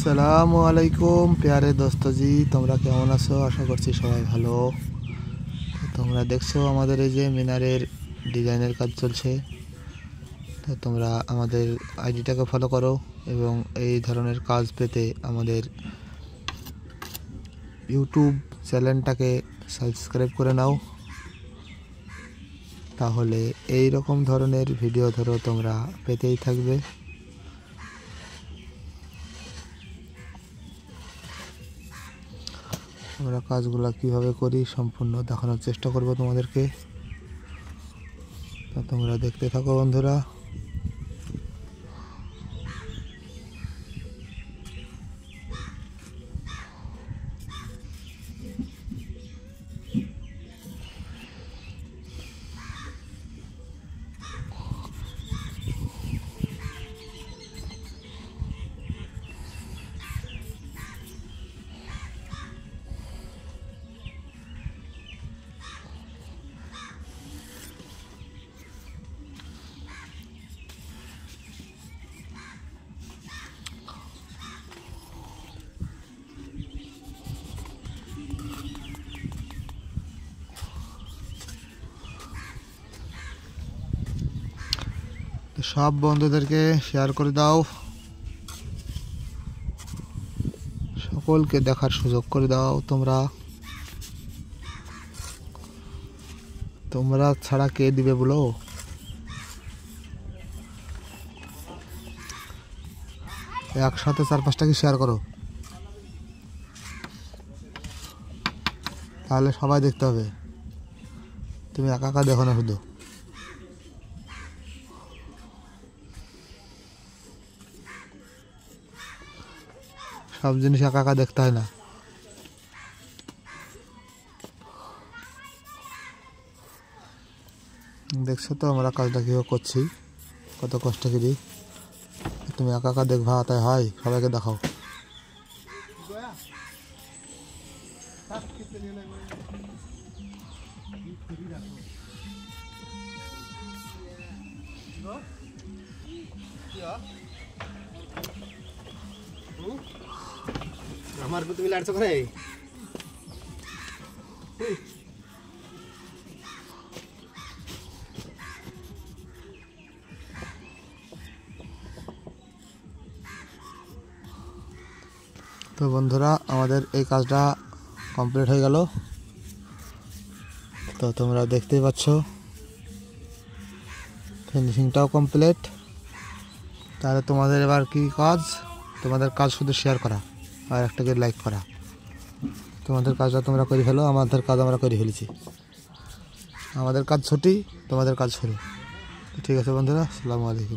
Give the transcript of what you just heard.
আসসালামু আলাইকুম প্যারে দোস্ত জি, তোমরা কেমন আছো? আশা করছি সবাই ভালো। তো তোমরা দেখছো আমাদের এই যে মিনারের ডিজাইনের কাজ চলছে। তো তোমরা আমাদের আইডিটাকে ফলো করো এবং এই ধরনের কাজ পেতে আমাদের ইউটিউব চ্যানেলটাকে সাবস্ক্রাইব করে নাও। তাহলে এই রকম ধরনের ভিডিও তোমরা পেতেই থাকবে। আমরা কাজগুলো কিভাবে করি সম্পূর্ণ দেখানোর চেষ্টা করব তোমাদেরকে। তো তোমরা দেখতে থাকো বন্ধুরা। তো সব বন্ধুদেরকে শেয়ার করে দাও, সকলকে দেখার সুযোগ করে দাও। তোমরা ছাড়া কে দিবে বলো? একসাথে 4-5টাকে শেয়ার করো, তাহলে সবাই দেখতে হবে। তুমি একা একা দেখো না, শুধু সব জিনিস একা একা দেখতে হয় না। দেখছো তো আমরা কাজটা কীভাবে করছি, কত কষ্ট করি। তুমি একা একা দেখবা তাই হয়, সবাইকে দেখাও। আমার তুমি লাড়ছো করে তো বন্ধুরা, আমাদের এই কাজটা কমপ্লিট হয়ে গেল। তো তোমরা দেখতেই পাচ্ছ ফিনিশিংটাও কমপ্লিট। তাহলে তোমাদের এবার কি কাজ? তোমাদের কাজ শুধু শেয়ার করা আর একটাকে লাইক করা। তোমাদের কাজটা তোমরা করে ফেলো, আমাদের কাজ আমরা করে ফেলেছি। আমাদের কাজ ছুটি, তোমাদের কাজ শুরু। ঠিক আছে বন্ধুরা, আসসালামু আলাইকুম।